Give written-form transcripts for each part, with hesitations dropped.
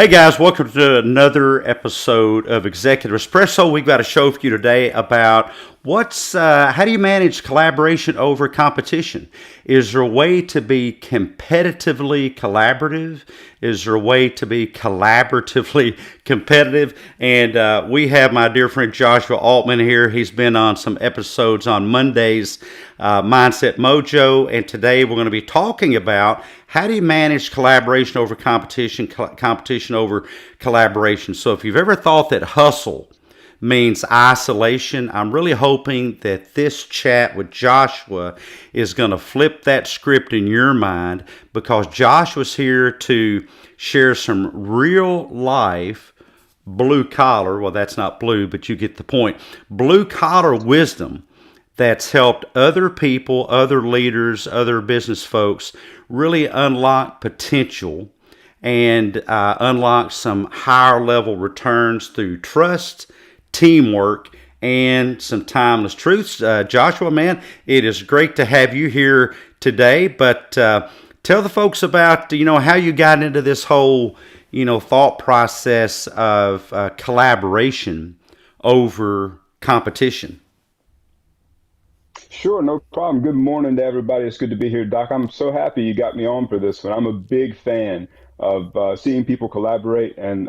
Hey guys, welcome to another episode of Executive Espresso. We've got a show for you today about how do you manage collaboration over competition? Is there a way to be competitively collaborative? Is there a way to be collaboratively competitive? And we have my dear friend Joshua Aultman here. He's been on some episodes on Monday's Mindset Mojo, and today we're going to be talking about how do you manage collaboration over competition, competition over collaboration. So if you've ever thought that hustle means isolation, I'm really hoping that this chat with Joshua is going to flip that script in your mind, because Joshua's here to share some real life blue collar, well, that's not blue, but you get the point, blue collar wisdom that's helped other people, other leaders, other business folks really unlock potential and unlock some higher level returns through trust, teamwork, and some timeless truths. Joshua, man, it is great to have you here today, but tell the folks about, how you got into this whole, thought process of collaboration over competition. Sure, no problem. Good morning to everybody. It's good to be here, Doc. I'm so happy you got me on for this one. I'm a big fan of seeing people collaborate and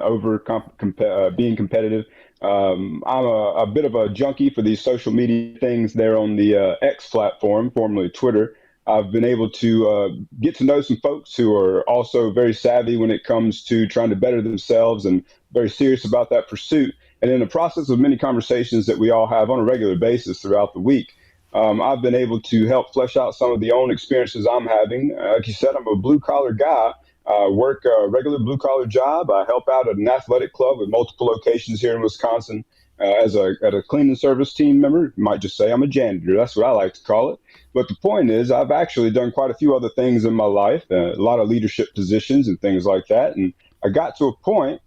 being competitive. I'm a bit of a junkie for these social media things there on the X platform, formerly Twitter. I've been able to get to know some folks who are also very savvy when it comes to trying to better themselves and very serious about that pursuit. And in the process of many conversations that we all have on a regular basis throughout the week, I've been able to help flesh out some of the own experiences I'm having. Like you said, I'm a blue collar guy. I work a regular blue collar job. I help out at an athletic club with multiple locations here in Wisconsin at a cleaning service team member. You might just say I'm a janitor. That's what I like to call it. But the point is, I've actually done quite a few other things in my life, a lot of leadership positions and things like that. And I got to a point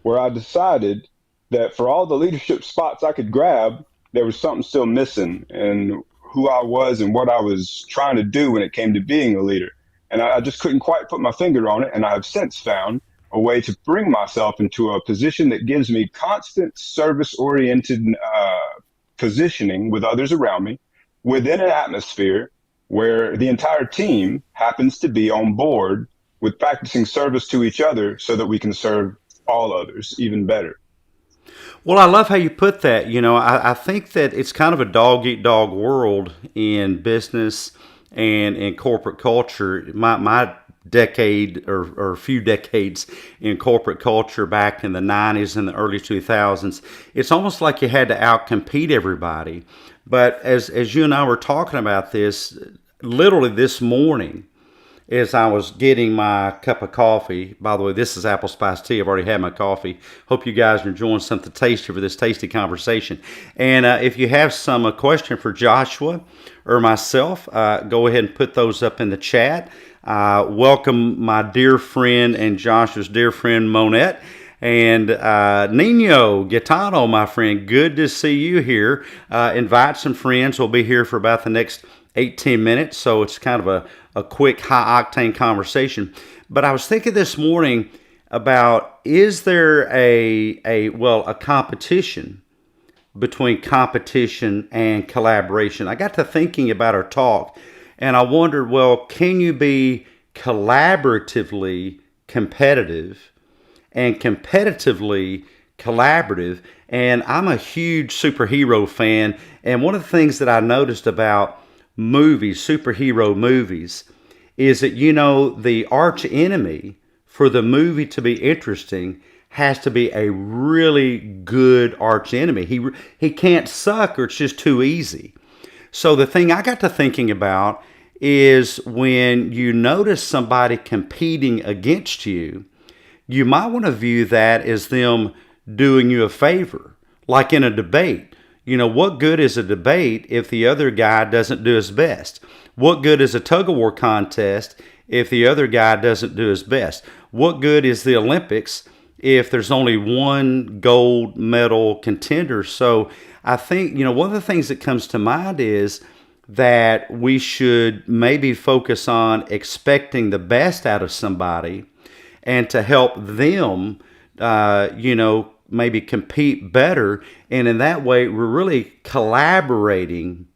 where I decided that for all the leadership spots I could grab, there was something still missing. And who I was and what I was trying to do when it came to being a leader. And I just couldn't quite put my finger on it. And I have since found a way to bring myself into a position that gives me constant service oriented positioning with others around me within an atmosphere where the entire team happens to be on board with practicing service to each other so that we can serve all others even better. Well, I love how you put that. I think that it's kind of a dog eat dog world in business and in corporate culture. My decade or a few decades in corporate culture back in the 90s and the early 2000s, it's almost like you had to outcompete everybody. But as you and I were talking about this, literally this morning, as I was getting my cup of coffee. By the way, this is apple spice tea. I've already had my coffee. Hope you guys are enjoying something tasty for this tasty conversation. And if you have some question for Joshua or myself, go ahead and put those up in the chat. Welcome my dear friend and Joshua's dear friend Monette. And Nino Gaetano, my friend, good to see you here. Invite some friends. We'll be here for about the next 18 minutes, so it's kind of a quick high-octane conversation. But I was thinking this morning about, is there a competition between competition and collaboration? I got to thinking about our talk, and I wondered, well, can you be collaboratively competitive and competitively collaborative? And I'm a huge superhero fan, and one of the things that I noticed about superhero movies, is that, the arch enemy for the movie to be interesting has to be a really good arch enemy. He can't suck, or it's just too easy. So the thing I got to thinking about is, when you notice somebody competing against you, you might want to view that as them doing you a favor, like in a debate. What good is a debate if the other guy doesn't do his best? What good is a tug of war contest if the other guy doesn't do his best? What good is the Olympics if there's only one gold medal contender? So I think, one of the things that comes to mind is that we should maybe focus on expecting the best out of somebody and to help them maybe compete better. And in that way, we're really collaborating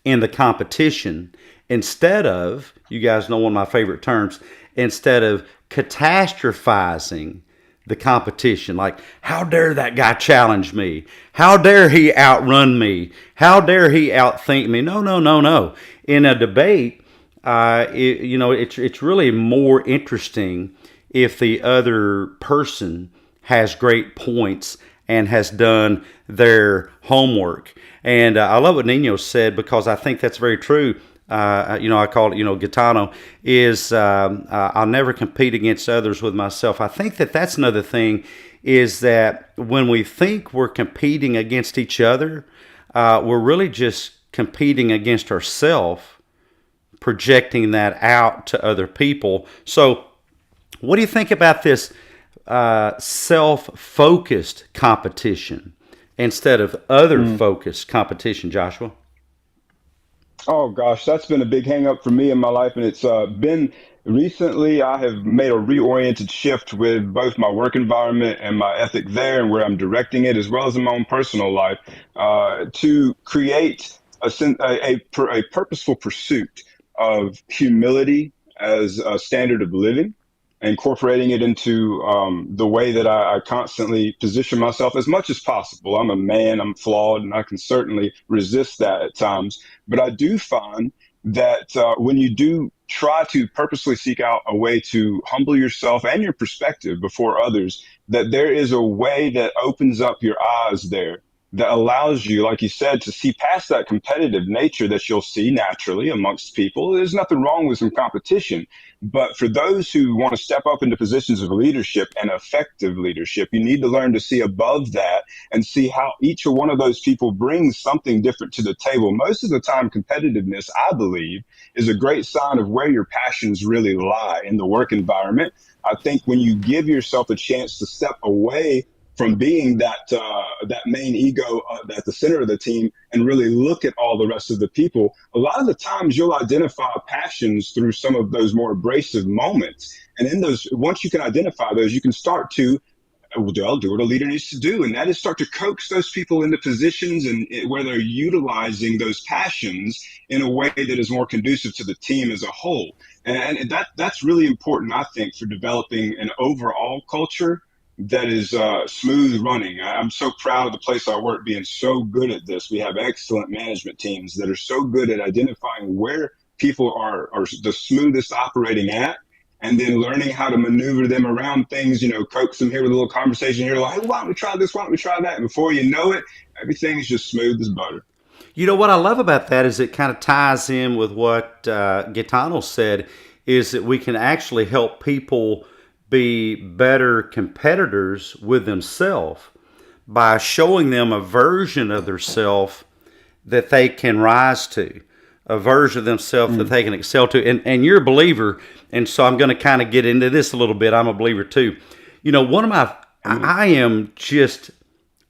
in the competition instead of, you guys know one of my favorite terms, instead of catastrophizing the competition. Like, how dare that guy challenge me? How dare he outrun me? How dare he outthink me? No, no, no, no. In a debate, it's really more interesting if the other person has great points and has done their homework. And I love what Nino said, because I think that's very true. I call it, Gaetano, is I'll never compete against others with myself. I think that's another thing, is that when we think we're competing against each other, we're really just competing against ourselves, projecting that out to other people. So what do you think about this self-focused competition instead of other-focused competition, Joshua? Oh gosh, that's been a big hang up for me in my life, and it's been recently. I have made a reoriented shift with both my work environment and my ethic there, and where I'm directing it, as well as in my own personal life, to create a purposeful pursuit of humility as a standard of living, incorporating it into the way that I constantly position myself as much as possible. I'm a man, I'm flawed, and I can certainly resist that at times. But I do find that when you do try to purposely seek out a way to humble yourself and your perspective before others, that there is a way that opens up your eyes there, that allows you, like you said, to see past that competitive nature that you'll see naturally amongst people. There's nothing wrong with some competition. But for those who want to step up into positions of leadership and effective leadership, you need to learn to see above that and see how each one of those people brings something different to the table. Most of the time, competitiveness, I believe, is a great sign of where your passions really lie in the work environment. I think when you give yourself a chance to step away from being that main ego at the center of the team and really look at all the rest of the people, a lot of the times you'll identify passions through some of those more abrasive moments. And in those, once you can identify those, you can start to well, do what a leader needs to do, and that is start to coax those people into positions and where they're utilizing those passions in a way that is more conducive to the team as a whole. And that's really important, I think, for developing an overall culture that is smooth running. I'm so proud of the place I work being so good at this. We have excellent management teams that are so good at identifying where people are the smoothest operating at, and then learning how to maneuver them around things, coax them here with a little conversation here, like, hey, why don't we try this? Why don't we try that? And before you know it, everything is just smooth as butter. You know what I love about that is it kind of ties in with what Gaetano said, is that we can actually help people be better competitors with themselves by showing them a version of themselves that they can rise to, a version of themselves that they can excel to. And you're a believer, and so I'm going to kind of get into this a little bit. I'm a believer too. One of my, I am just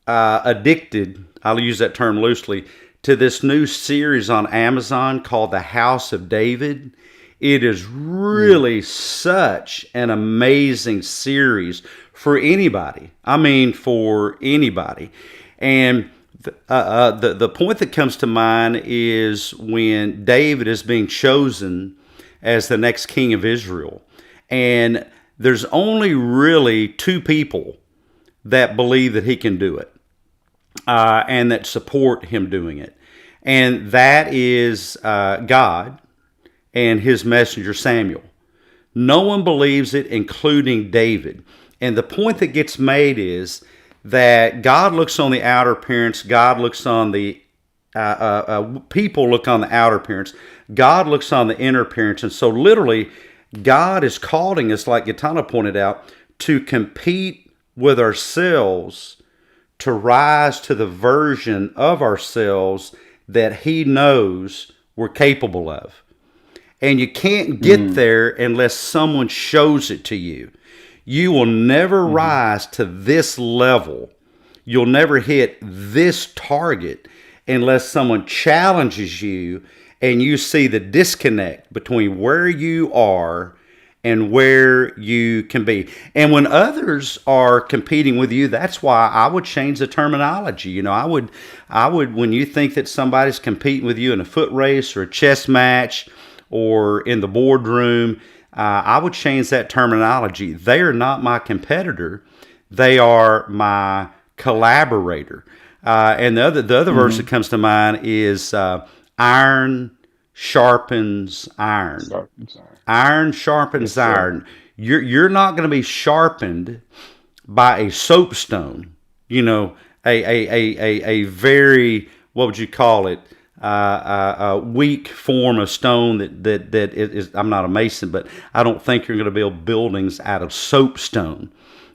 addicted, I'll use that term loosely, to this new series on Amazon called The House of David. It is really such an amazing series for anybody. I mean, for anybody. And the point that comes to mind is when David is being chosen as the next king of Israel. And there's only really two people that believe that he can do it and that support him doing it. And that is God and his messenger Samuel. No one believes it, including David. And the point that gets made is that God looks on the outer appearance, God looks on the people look on the outer appearance, God looks on the inner appearance. And so literally, God is calling us, like Gaetano pointed out, to compete with ourselves, to rise to the version of ourselves that he knows we're capable of. And you can't get there unless someone shows it to you. You will never rise to this level. You'll never hit this target unless someone challenges you and you see the disconnect between where you are and where you can be. And when others are competing with you, that's why I would change the terminology. I would, when you think that somebody's competing with you in a foot race or a chess match or in the boardroom, I would change that terminology. They are not my competitor. They are my collaborator. And the other verse that Hmm. comes to mind is iron sharpens iron. Sorry, I'm sorry. Iron Yes, sharpens sir. iron. You're not going to be sharpened by a soapstone. You know, a very, what would you call it? A weak form of stone that is. I'm not a mason, but I don't think you're going to build buildings out of soapstone.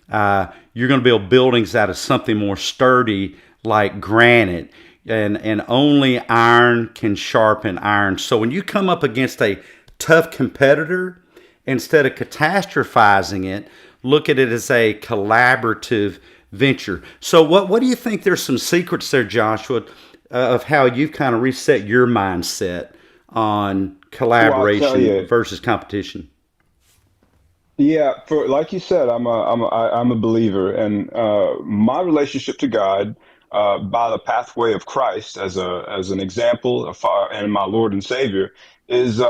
You're going to build buildings out of something more sturdy like granite, and only iron can sharpen iron. So when you come up against a tough competitor, instead of catastrophizing it, look at it as a collaborative venture. So what do you think? There's some secrets there, Joshua, of how you've kind of reset your mindset on Well, I tell collaboration you, versus competition. yeah, for like you said, I'm a believer, and my relationship to God by the pathway of Christ as an example and my Lord and Savior is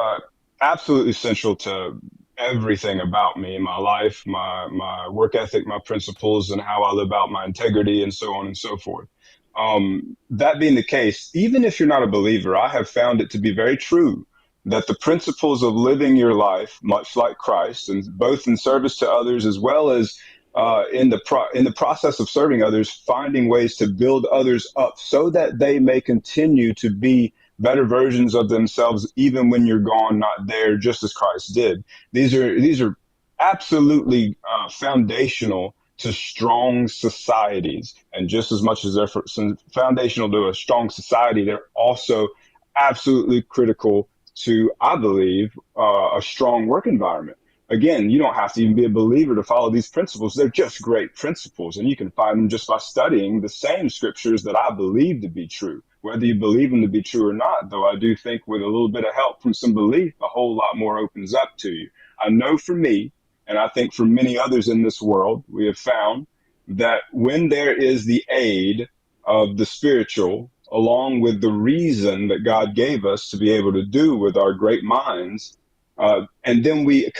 absolutely essential to everything about me, my life, my work ethic, my principles, and how I live out my integrity, and so on and so forth. That being the case, even if you're not a believer, I have found it to be very true that the principles of living your life, much like Christ, and both in service to others as well as in the process of serving others, finding ways to build others up so that they may continue to be better versions of themselves, even when you're gone, not there, just as Christ did. These are absolutely foundational to strong societies, and just as much as they're foundational to a strong society, they're also absolutely critical to, I believe, a strong work environment. Again, you don't have to even be a believer to follow these principles. They're just great principles, and you can find them just by studying the same scriptures that I believe to be true. Whether you believe them to be true or not, though, I do think with a little bit of help from some belief, a whole lot more opens up to you. I know for me, and I think for many others in this world, we have found that when there is the aid of the spiritual, along with the reason that God gave us to be able to do with our great minds. And then we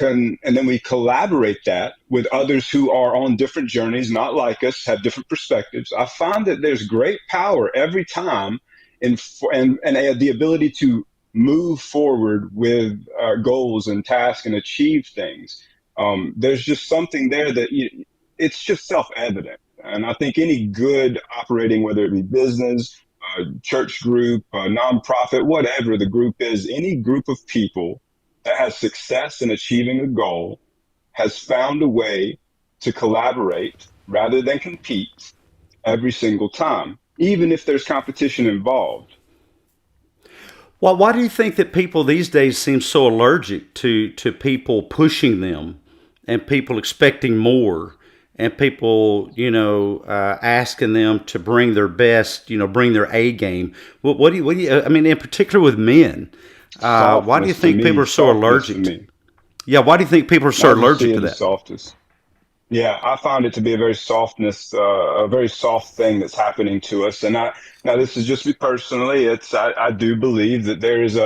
collaborate that with others who are on different journeys, not like us, have different perspectives. I find that there's great power every time and the ability to move forward with goals and tasks and achieve things. There's just something there that it's just self evident. And I think any good operating, whether it be business, church group, nonprofit, whatever the group is, any group of people that has success in achieving a goal has found a way to collaborate rather than compete every single time, even if there's competition involved. Well, why do you think that people these days seem so allergic to people pushing them and people expecting more and people, asking them to bring their best, bring their A game? I mean, in particular with men, why do you Softness to think people me, are so softness to allergic? me. Yeah, why do you think people are so I just see allergic to it as that? softness. Yeah, I found it to be a very soft thing that's happening to us. Now this is just me personally. I do believe that there is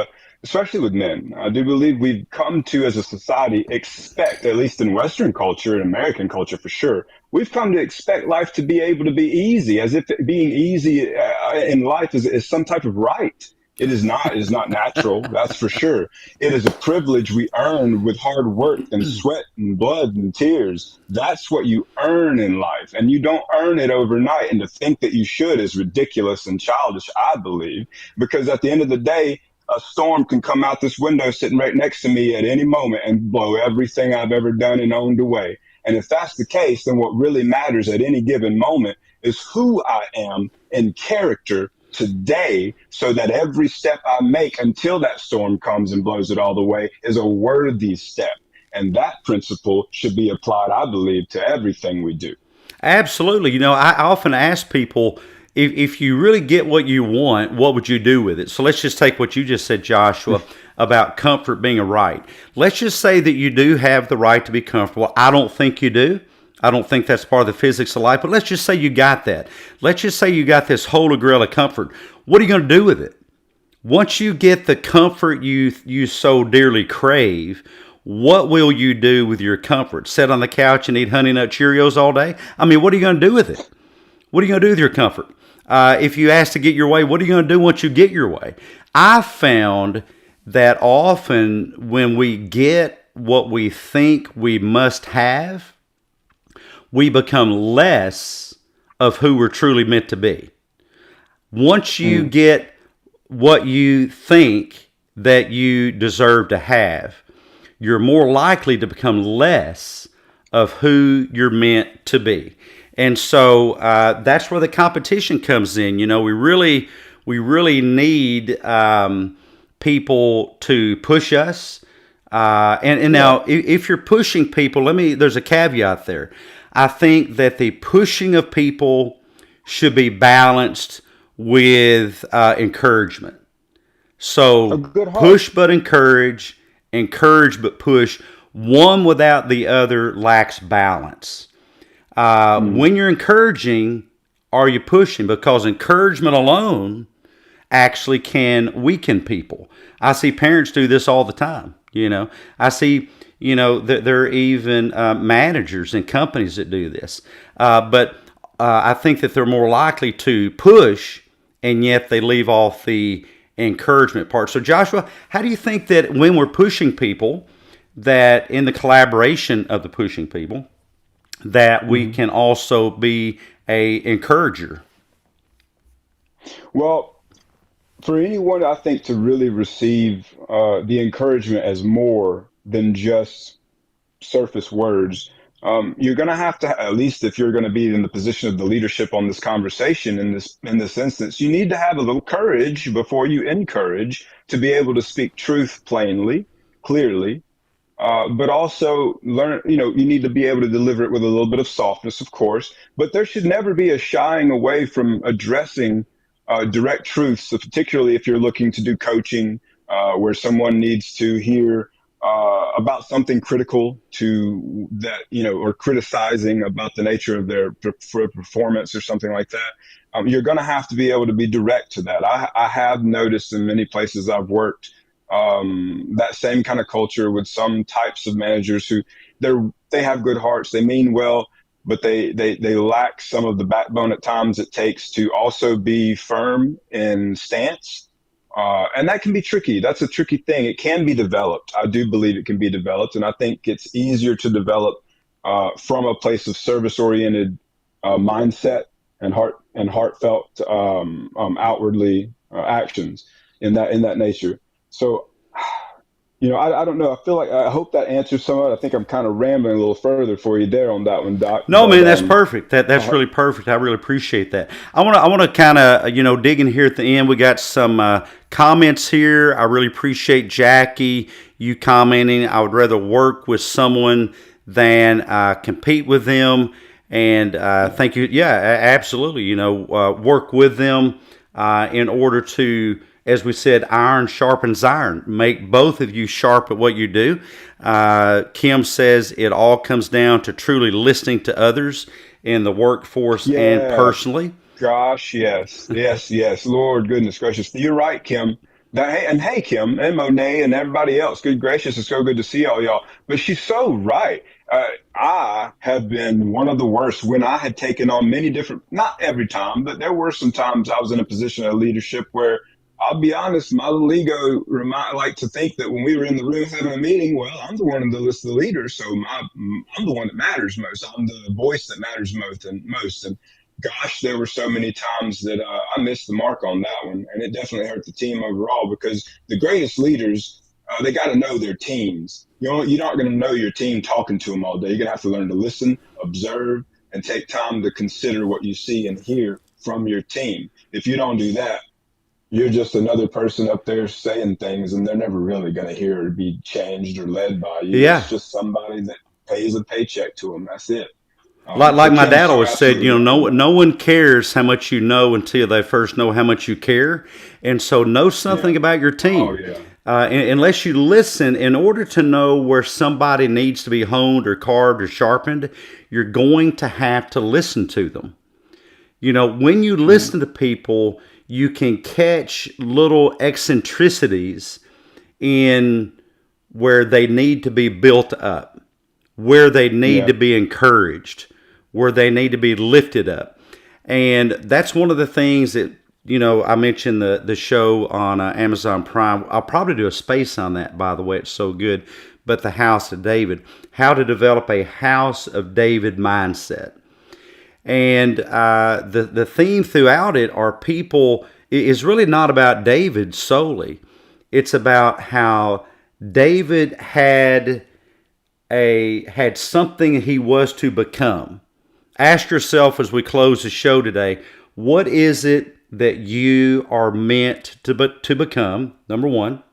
especially with men, I do believe we've come to as a society expect, at least in Western culture and American culture for sure, we've come to expect life to be able to be easy, as if being easy in life is some type of right. It is not. It is not natural. That's for sure. It is a privilege we earn with hard work and sweat and blood and tears. That's what you earn in life. And you don't earn it overnight. And to think that you should is ridiculous and childish, I believe, because at the end of the day, a storm can come out this window sitting right next to me at any moment and blow everything I've ever done and owned away. And if that's the case, then what really matters at any given moment is who I am in character today, so that every step I make until that storm comes and blows it all the way is a worthy step. And that principle should be applied, I believe, to everything we do. Absolutely. I often ask people, if you really get what you want, what would you do with it? So let's just take what you just said, Joshua, about comfort being a right. Let's just say that you do have the right to be comfortable. I don't think you do. I don't think that's part of the physics of life, but let's just say you got that. Let's just say you got this holy grail of comfort. What are you going to do with it? Once you get the comfort you so dearly crave, what will you do with your comfort? Sit on the couch and eat Honey Nut Cheerios all day? I mean, what are you going to do with it? What are you going to do with your comfort? If you ask to get your way, what are you going to do once you get your way? I found that often when we get what we think we must have, we become less of who we're truly meant to be. Once you get what you think that you deserve to have, you're more likely to become less of who you're meant to be. And so that's where the competition comes in. You know, we really need people to push us. And now, if you're pushing people, there's a caveat there. I think that the pushing of people should be balanced with encouragement. A So good heart. push but encourage, encourage but push. One without the other lacks balance. Mm. When you're encouraging, are you pushing? Because encouragement alone actually can weaken people. I see parents do this all the time. I see, there are even managers and companies that do this. But I think that they're more likely to push, and yet they leave off the encouragement part. So, Joshua, how do you think that when we're pushing people, that in the collaboration of the pushing people, that we Mhm. can also be a encourager? Well, for anyone, I think to really receive the encouragement as more than just surface words, you're going to have to, at least if you're going to be in the position of the leadership on this conversation in this instance, you need to have a little courage before you encourage to be able to speak truth plainly, clearly, but also learn, you need to be able to deliver it with a little bit of softness, of course, but there should never be a shying away from addressing direct truths, so particularly if you're looking to do coaching, where someone needs to hear about something critical to that, or criticizing about the nature of their performance or something like that. You're going to have to be able to be direct to that. I have noticed in many places I've worked that same kind of culture with some types of managers who they have good hearts, they mean well, but they lack some of the backbone at times it takes to also be firm in stance. And that can be tricky. That's a tricky thing. It can be developed. I do believe it can be developed, and I think it's easier to develop from a place of service-oriented mindset and heartfelt outwardly actions in that nature. So, I don't know. I feel like I hope that answers some of it. I think I'm kind of rambling a little further for you there on that one, Doc. No, But man, that's perfect. That's uh, really perfect. I really appreciate that. I want to kind of dig in here at the end. We got some comments here. I really appreciate Jackie you commenting. I would rather work with someone than compete with them. And thank you. Yeah, absolutely. Work with them in order to, as we said, iron sharpens iron. Make both of you sharp at what you do. Kim says it all comes down to truly listening to others in the workforce and yeah, personally. gosh, yes, yes, yes. Lord, goodness gracious, you're right, Kim. Hey, Kim and Monet and everybody else. Good gracious, it's so good to see all y'all. But she's so right. I have been one of the worst when I had taken on many different, not every time, but there were some times I was in a position of leadership where I'll be honest, my little ego like to think that when we were in the room having a meeting, well, I'm the one on the list of the leaders, so I'm the one that matters most. I'm the voice that matters most. And gosh, there were so many times that I missed the mark on that one, and it definitely hurt the team overall because the greatest leaders they got to know their teams. You're not going to know your team talking to them all day. You're going to have to learn to listen, observe, and take time to consider what you see and hear from your team. If you don't do that, you're just another person up there saying things, and they're never really going to hear or be changed or led by you. It's Yeah. just somebody that pays a paycheck to them. That's it. Like The my dad terms are always said, absolutely right. no one cares how much you know until they first know how much you care. And so know Yeah. something about your Oh team. yeah. Unless you listen, in order to know where somebody needs to be honed or carved or sharpened, you're going to have to listen to them. When you Mhm. listen to people, you can catch little eccentricities in where they need to be built up, where they need Yeah. to be encouraged, where they need to be lifted up. And that's one of the things that, I mentioned the show on Amazon Prime. I'll probably do a space on that, by the way. It's so good. But the House of David, how to develop a House of David mindset. And the theme throughout it are people, is really not about David solely. It's about how David had something he was to become. Ask yourself as we close the show today, what is it that you are meant to become? Number one,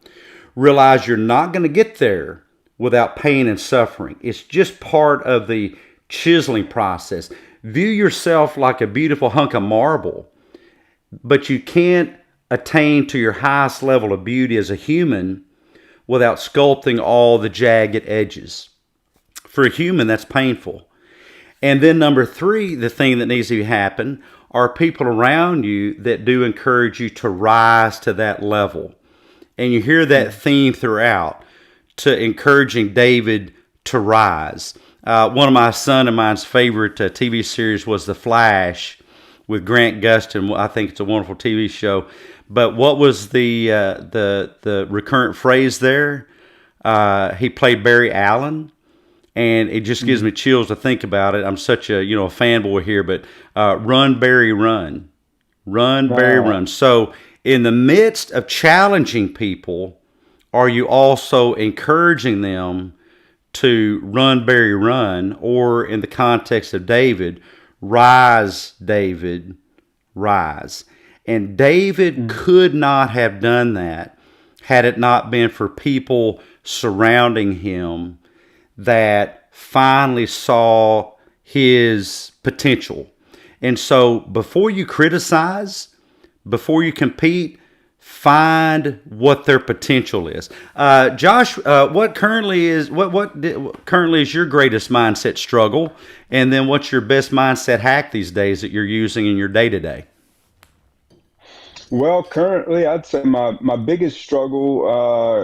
realize you're not going to get there without pain and suffering. It's just part of the chiseling process. View yourself like a beautiful hunk of marble, but you can't attain to your highest level of beauty as a human without sculpting all the jagged edges. For a human, that's painful. And then number three, the thing that needs to happen are people around you that do encourage you to rise to that level. And you hear that Mhm. theme throughout, to encouraging David to rise. One of my son and mine's favorite TV series was The Flash with Grant Gustin. I think it's a wonderful TV show. But what was the recurrent phrase there? He played Barry Allen, and it just gives Mhm. me chills to think about it. I'm such a fanboy here, but run Barry run, run Barry Ah, run. So in the midst of challenging people, are you also encouraging them to run Barry run, or in the context of David, rise David rise? And David mhm. could not have done that had it not been for people surrounding him that finally saw his potential. And so before you criticize, before you compete, find what their potential is. Josh, what currently is your greatest mindset struggle, and then what's your best mindset hack these days that you're using in your day to day? Well, currently, I'd say my biggest struggle,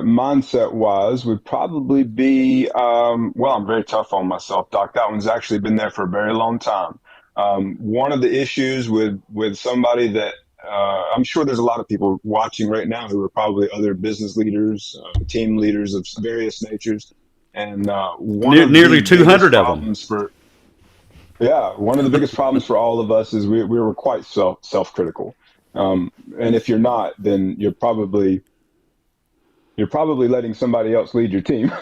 mindset wise, would probably be, well, I'm very tough on myself, Doc. That one's actually been there for a very long time. One of the issues with somebody that I'm sure there's a lot of people watching right now who are probably other business leaders, team leaders of various natures, and one of the Nearly biggest 200 of them. problems for yeah, one of the biggest problems for all of us is we were quite self-critical. And if you're not, then you're probably letting somebody else lead your team.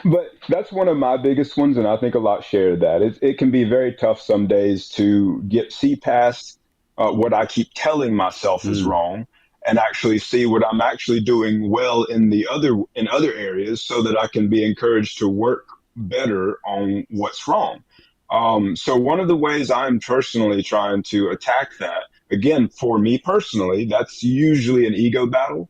But that's one of my biggest ones, and I think a lot share that. It can be very tough some days to see past what I keep telling myself is Mm. wrong, and actually see what I'm actually doing well in other areas, so that I can be encouraged to work better on what's wrong. So one of the ways I'm personally trying to attack that, again, for me personally, that's usually an ego battle,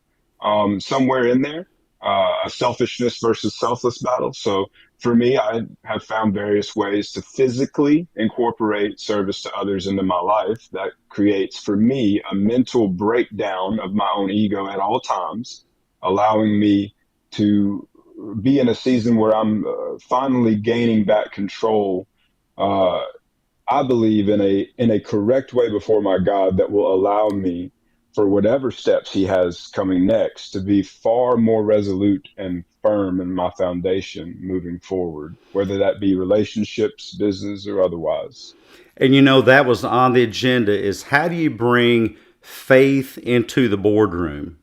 somewhere in there, a selfishness versus selfless battle. So for me, I have found various ways to physically incorporate service to others into my life that creates for me a mental breakdown of my own ego at all times, allowing me to be in a season where I'm finally gaining back control. Uh, I believe in a correct way before my God that will allow me, for whatever steps He has coming next, to be far more resolute and firm in my foundation moving forward, whether that be relationships, business, or otherwise. And that was on the agenda, is how do you bring faith into the boardroom?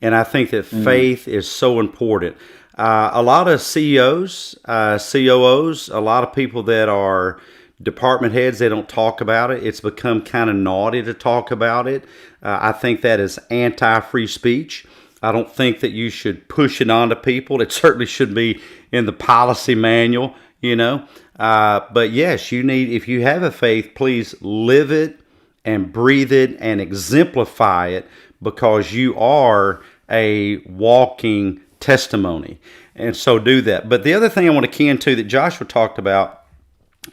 And I think that Mm, faith is so important. A lot of CEOs, COOs, a lot of people that are department heads, they don't talk about it. It's become kind of naughty to talk about it. I think that is anti-free speech. I don't think that you should push it onto people. It certainly should be in the policy manual. But yes, if you have a faith, please live it and breathe it and exemplify it, because you are a walking testimony. And so do that. But the other thing I want to key into that Joshua talked about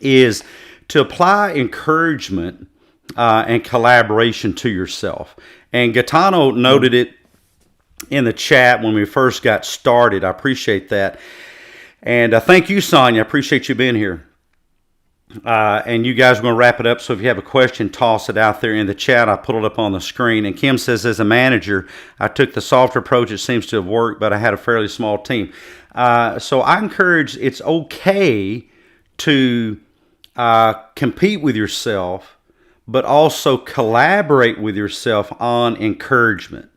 is to apply encouragement and collaboration to yourself. And Gaetano noted it in the chat when we first got started. I appreciate that. And thank you, Sonia. I appreciate you being here. And you guys are going to wrap it up. So if you have a question, toss it out there in the chat. I'll put it up on the screen. And Kim says, as a manager, I took the softer approach. It seems to have worked, but I had a fairly small team. So I encourage, it's okay to compete with yourself, but also collaborate with yourself on encouragement.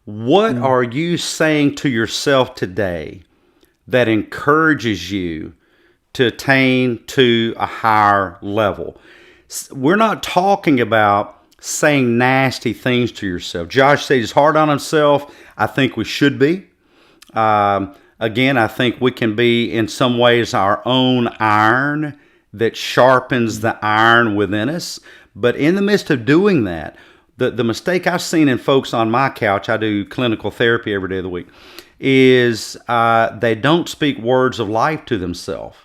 What are you saying to yourself today that encourages you to attain to a higher level? We're not talking about saying nasty things to yourself. Josh says he's hard on himself. I think we should be. Again, I think we can be in some ways our own iron that sharpens the iron within us. But in the midst of doing that, the mistake I've seen in folks on my couch, I do clinical therapy every day of the week, is they don't speak words of life to themselves.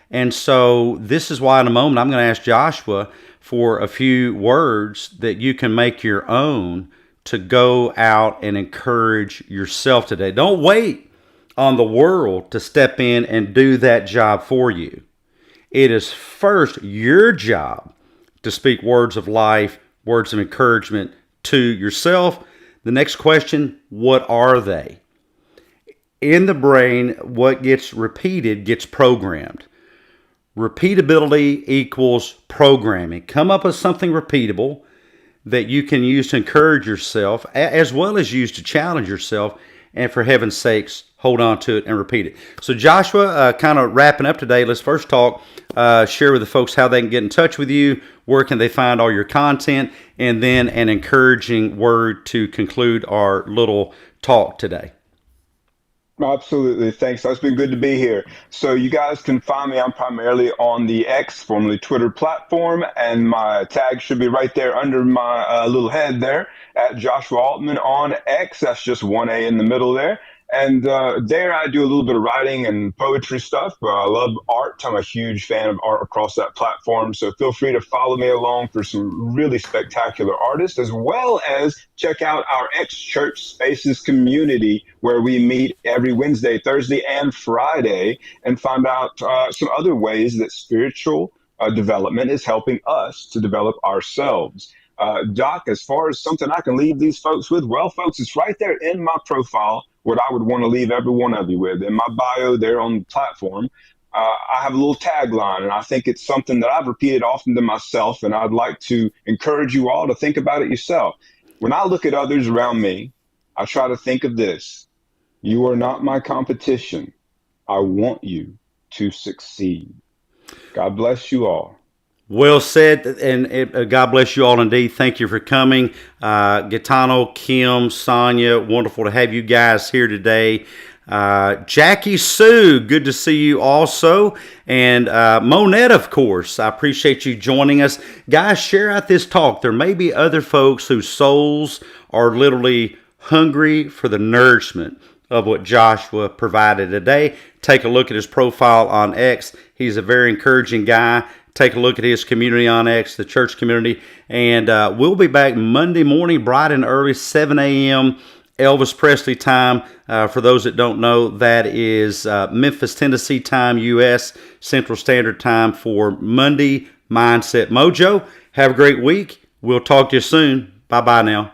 And so this is why in a moment I'm going to ask Joshua for a few words that you can make your own to go out and encourage yourself today. Don't wait on the world to step in and do that job for you. It is first your job to speak words of life, words of encouragement to yourself. The next question, what are they? In the brain, what gets repeated gets programmed. Repeatability equals programming. Come up with something repeatable that you can use to encourage yourself, as well as use to challenge yourself, and for heaven's sakes, hold on to it and repeat it. So Joshua, kind of wrapping up today, let's first talk, share with the folks how they can get in touch with you, where can they find all your content, and then an encouraging word to conclude our little talk today. Absolutely. Thanks. It's been good to be here. So you guys can find me. I'm primarily on the X, formerly Twitter platform, and my tag should be right there under my little head there at Joshua Aultman on X. That's just one A in the middle there. And there I do a little bit of writing and poetry stuff. I love art. I'm a huge fan of art across that platform. So feel free to follow me along for some really spectacular artists, as well as check out our X-Church Spaces community, where we meet every Wednesday, Thursday, and Friday, and find out some other ways that spiritual development is helping us to develop ourselves. Doc, as far as something I can leave these folks with, well, folks, it's right there in my profile, what I would want to leave every one of you with. In my bio there on the platform, I have a little tagline, and I think it's something that I've repeated often to myself, and I'd like to encourage you all to think about it yourself. When I look at others around me, I try to think of this: you are not my competition. I want you to succeed. God bless you all. Well said, and God bless you all indeed. Thank you for coming. Gaetano, Kim, Sonia, wonderful to have you guys here today. Jackie Sue, good to see you also. And Monette, of course, I appreciate you joining us. Guys, share out this talk. There may be other folks whose souls are literally hungry for the nourishment of what Joshua provided today. Take a look at his profile on X. He's a very encouraging guy. Take a look at his community on X, the church community. And we'll be back Monday morning, bright and early, 7 a.m. Elvis Presley time. For those that don't know, that is Memphis, Tennessee time, U.S. Central Standard Time for Monday Mindset Mojo. Have a great week. We'll talk to you soon. Bye-bye now.